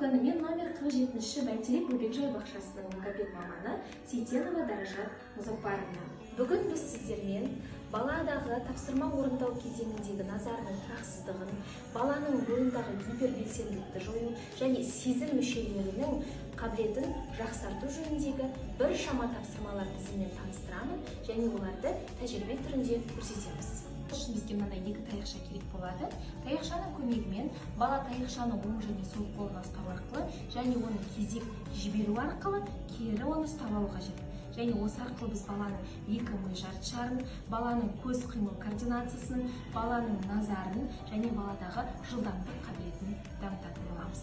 күн мен номер 47 бәйтерек бөбекжай бақшасының логопед маманы Сейтенова Даражат Мұзаппаровна. Бүгін біз сіздермен баладағы тапсырма орындау кезеңіндегі назарының тұрақсыздығын, баланың бойындағы гипербелсенділікті жою және сезім мүшелерінің қабілетін жақсарту жөніндегі біршама тапсырмалар тізімімен таныстырамын және оларды тәжірибе түрінде көрсетеміз. Үшін бізге мынандай екі таяқша керек болады. Таяқшаның көмегімен бала таяқшаны оң және сол қолына ұстау арқылы және оны кезек жіберу арқылы кері оны ұстап алу қажет. Және осы арқылы біз баланың екі ми жартышарын, баланың көз қимыл координациясын, баланың назарын және баладағы жылдамдық қабілетін дамытатын боламыз.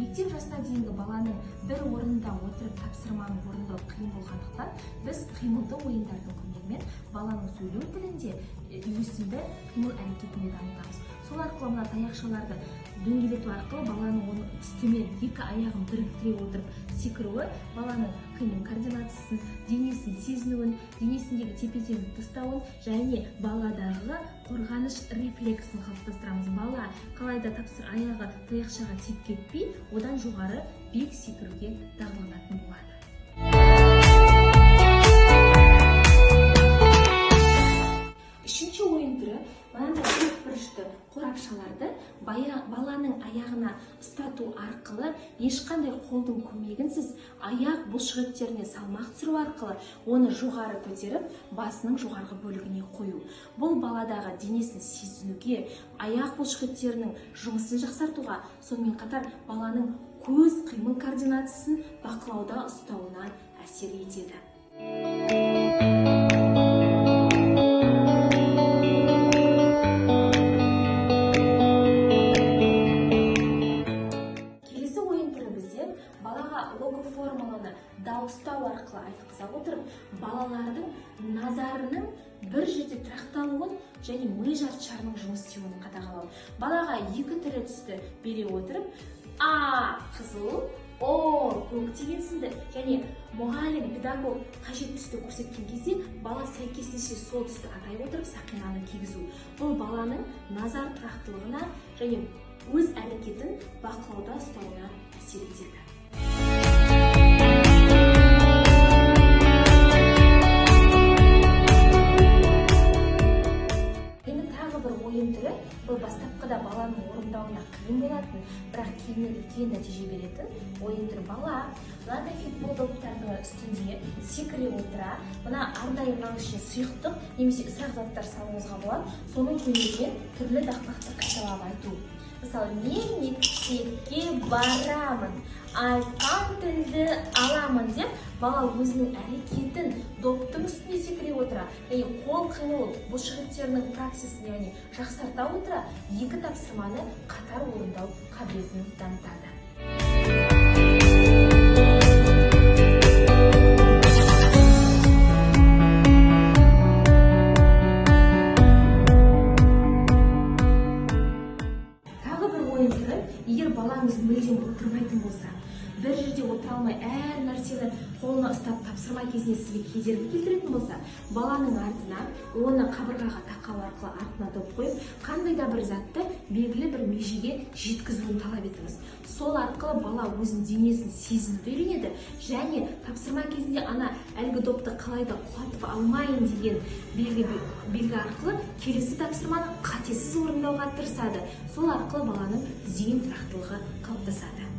Мектеп жасына дейінгі баланың бір орында отырып тапсырманы орындау қиын болғандықтан, біз қимылды ойындардың көмегімен баланың сөйлеу тілінде үйлесімді қимыл әрекетіне дамытамыз. Сол арқылы мына таяқшаларды дөңгелету арқылы баланың оны үстімен екі аяғын біріктіре отырып секіруі баланың қимыл координациясын, денесін сезінуін, денесіндегі тепе-теңдікті ұстауын және баладағы қорғаныш рефлексін қалыптастырамыз. Бала қалайда аяғы таяқшаға тиіп кетпей, одан жоғары биік секіруге дағдыланатын болады. Үшінші ойын түрі мынандай бұрышты қорапшаларды баланың аяғына ұстату арқылы ешқандай қолдың көмегінсіз аяқ бұлшықеттеріне салмақ түсіру арқылы оны жоғары көтеріп, басының жоғарғы бөлігіне қою. Бұл баладағы денесін сезінуге, аяқ бұлшықеттерінің жұмысын жақсартуға, сонымен қатар баланың көз қимыл координациясын бақылауда ұстауына әсер етеді. Балаға логоформуланы дауыстау арқылы айтқыза отырып, балалардың назарының бір жерде тұрақталуын және ми жартышарының жұмыс істеуін қадағалау. Балаға екі түрлі түсті бере отырып, А қызыл, О көк деген сынды және мұғалім, педагог қажет түсті көрсеткен кезде бала сәйкесінше сол түсті атай отырып сақинаны кигізу. Бұл баланың назар тұрақтылығына және өз әрекетін бақылауда ұстауына әсер етеді. Бұл бастапқыда баланың орындауына қиын болатын, бірақ кейіннен үлкен нәтиже беретін ойын түрі. Бала мынандай футбол доптарының үстінде секіре отыра, мына арнайы мынаның ішіне сұйықтық немесе ұсақ заттар салуыңызға болады. Соның көмегімен түрлі дақпақты қайталап айту. Мысалы, мен мектепке барамын, айтқан тілді аламын деп, бала өзінің әрекетін доптың үстіне секіре отыра, яғни қол қимыл бұлшықеттерінің практисін, яғни жақсарта отыра, екі тапсырманы қатар орындау қабілетін дамытады. Егер балаңыз мүлдем отырмайтын болса, бір жерде отыра алмай, әр нәрсені қолына ұстап тапсырма кезінде сізге кедергі келтіретін болса, баланың артына, оны қабырғаға тақау арқылы артына доп қойып, қандай да бір затты белгілі бір межеге жеткізуін талап етіңіз. Сол арқылы бала өзінің денесін сезінуді үйренеді және тапсырма кезінде әлгі допты қалайда құлатып алмайын деген белгі арқылы келесі тапсырманы қатесіз орындауға тырысады. Сол арқылы баланың зейін тұрақтылығы қалыптасады.